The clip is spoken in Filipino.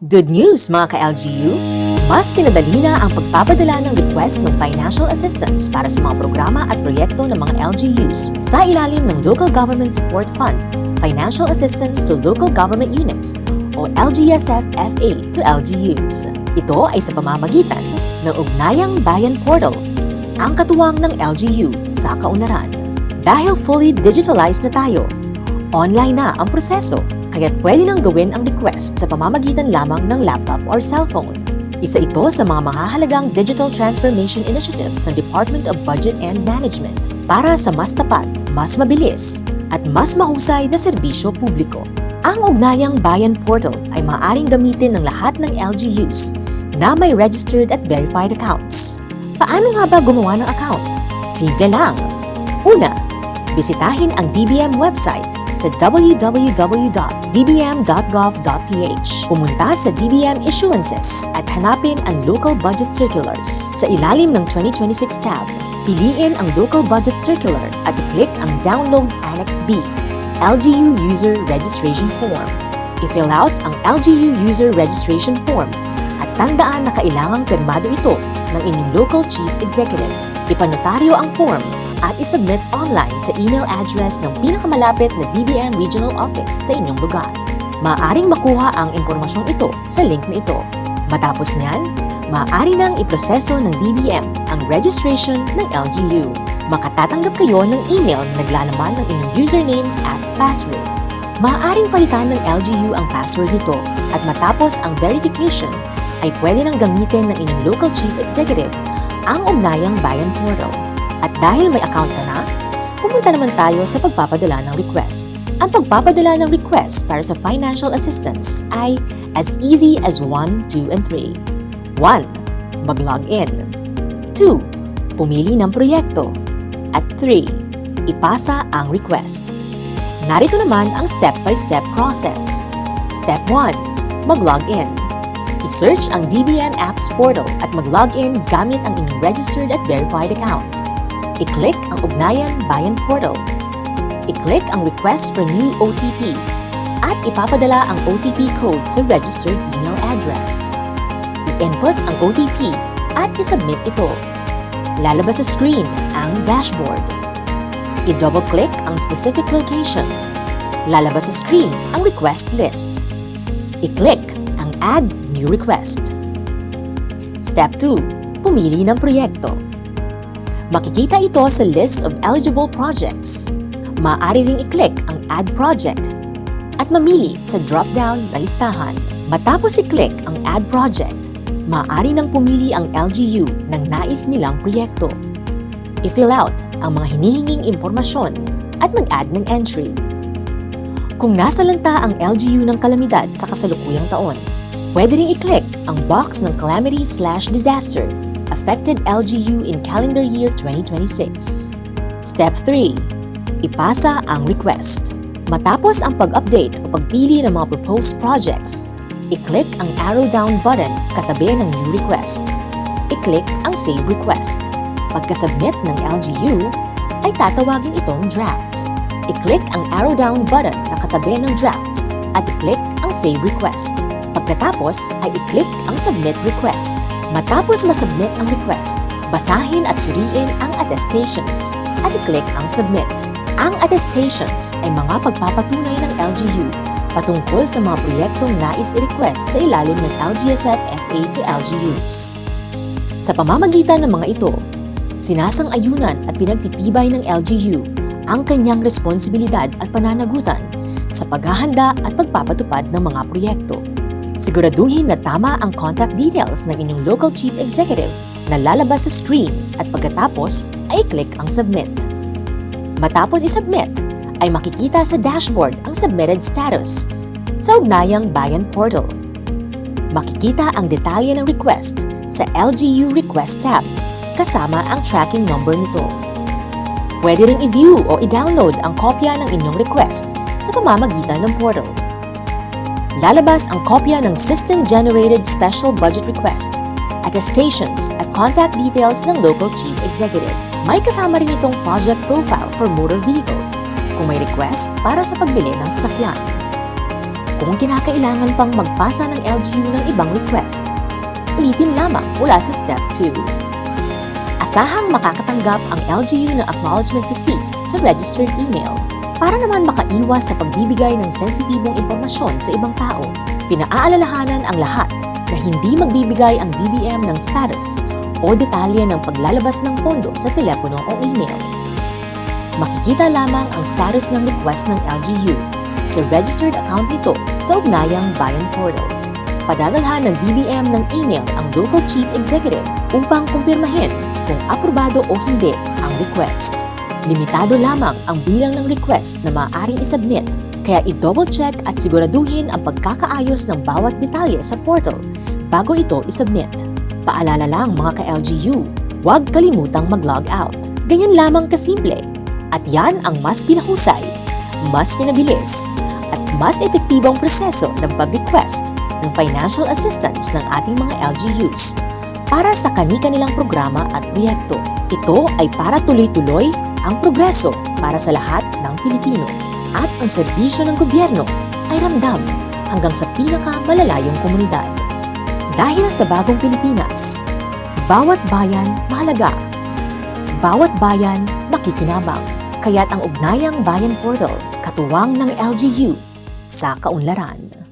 Good news mga ka-LGU! Mas pinadali na ang pagpapadala ng request ng financial assistance para sa mga programa at proyekto ng mga LGUs sa ilalim ng Local Government Support Fund, Financial Assistance to Local Government Units o LGSF-FA to LGUs. Ito ay sa pamamagitan ng Ugnayang Bayan Portal, ang katuwang ng LGU sa kaunlaran. Dahil fully digitalized na tayo, online na ang proseso, kaya't pwede nang gawin ang request sa pamamagitan lamang ng laptop or cellphone. Isa ito sa mga mahahalagang digital transformation initiatives ng Department of Budget and Management para sa mas tapat, mas mabilis, at mas mahusay na serbisyo publiko. Ang Ugnayang Bayan Portal ay maaaring gamitin ng lahat ng LGUs na may registered at verified accounts. Paano nga ba gumawa ng account? Simple lang. Una, bisitahin ang DBM website sa www.dbm.gov.ph. Pumunta sa DBM Issuances at hanapin ang Local Budget Circulars. Sa ilalim ng 2026 tab, piliin ang Local Budget Circular at i-click ang Download Annex B, LGU User Registration Form. I-fill out ang LGU User Registration Form at tandaan na kailangang pirmado ito ng inyong Local Chief Executive. Ipanotaryo ang form at isubmit online sa email address ng pinakamalapit na DBM Regional Office sa inyong lugar. Maaaring makuha ang impormasyong ito sa link na ito. Matapos niyan, maaari nang iproseso ng DBM ang registration ng LGU. Makatatanggap kayo ng email na naglalaman ng inyong username at password. Maaaring palitan ng LGU ang password nito at matapos ang verification ay pwede nang gamitin ng inyong Local Chief Executive ang Ugnayang Bayan Portal. At dahil may account ka na, pumunta naman tayo sa pagpapadala ng request. Ang pagpapadala ng request para sa financial assistance ay as easy as 1, 2, and 3. 1. Mag-log in. 2. Pumili ng proyekto. At 3. Ipasa ang request. Narito naman ang step-by-step process. Step 1. Mag-log in. I-search ang DBM Apps Portal at mag-log in gamit ang inyong registered at verified account. I-click ang Ugnayang Bayan Portal. I-click ang Request for New OTP at ipapadala ang OTP code sa registered email address. I-input ang OTP at i-submit ito. Lalabas sa screen ang dashboard. I-double-click ang specific location. Lalabas sa screen ang request list. I-click ang Add New Request. Step 2. Pumili ng proyekto. Makikita ito sa list of eligible projects. Maaari ring i-click ang Add Project at mamili sa drop-down na listahan. Matapos i-click ang Add Project, maaari nang pumili ang LGU ng nais nilang proyekto. I-fill out ang mga hinihinging impormasyon at mag-add ng entry. Kung nasa lanta ang LGU ng kalamidad sa kasalukuyang taon, pwede ring i-click ang box ng Calamity/Disaster Affected LGU in Calendar Year 2026. Step 3. Ipasa ang request. Matapos ang pag-update o pagpili ng mga proposed projects, i-click ang arrow down button katabi ng New Request. I-click ang Save Request. Pagka-submit ng LGU, ay tatawagin itong draft. I-click ang arrow down button na katabi ng draft at i-click ang Save Request. Pagkatapos ay i-click ang Submit Request. Matapos masubmit ang request, basahin at suriin ang attestations at i-click ang Submit. Ang attestations ay mga pagpapatunay ng LGU patungkol sa mga proyektong nais i-request sa ilalim ng LGSF-FA to LGUs. Sa pamamagitan ng mga ito, sinasang-ayunan at pinagtitibay ng LGU ang kanyang responsibilidad at pananagutan sa paghahanda at pagpapatupad ng mga proyekto. Siguraduhin na tama ang contact details ng inyong Local Chief Executive na lalabas sa screen at pagkatapos ay i-click ang Submit. Matapos i-submit, ay makikita sa dashboard ang submitted status sa Ugnayang Bayan Portal. Makikita ang detalye ng request sa LGU Request tab kasama ang tracking number nito. Pwede ring i-view o i-download ang kopya ng inyong request sa pamamagitan ng portal. Lalabas ang kopya ng System-Generated Special Budget Request, attestations at contact details ng Local Chief Executive. May kasama rin itong project profile for motor vehicles kung may request para sa pagbili ng sasakyan. Kung kinakailangan pang magpasa ng LGU ng ibang request, ulitin lamang mula sa Step 2. Asahang makakatanggap ang LGU ng acknowledgement receipt sa registered email. Para naman makaiwas sa pagbibigay ng sensitibong impormasyon sa ibang tao, pinaaalalahanan ang lahat na hindi magbibigay ang DBM ng status o detalye ng paglalabas ng pondo sa telepono o email. Makikita lamang ang status ng request ng LGU sa registered account nito sa ugnayang Bayan Portal. Padadalhan ng DBM ng email ang local chief executive upang kumpirmahin kung aprobado o hindi ang request. Limitado lamang ang bilang ng request na maaaring isubmit, kaya i-double check at siguraduhin ang pagkakaayos ng bawat detalye sa portal bago ito isubmit. Paalala lang mga ka-LGU, huwag kalimutang mag-log out. Ganyan lamang kasimple. At yan ang mas pinahusay, mas pinabilis, at mas epektibong proseso ng pag-request ng financial assistance ng ating mga LGUs para sa kani-kanilang programa at proyekto. Ito ay para tuloy-tuloy ang progreso para sa lahat ng Pilipino at ang serbisyo ng gobyerno ay ramdam hanggang sa pinaka-malalayong komunidad. Dahil sa bagong Pilipinas, bawat bayan mahalaga, bawat bayan makikinabang. Kaya't ang ugnayang Bayan Portal, katuwang ng LGU sa kaunlaran.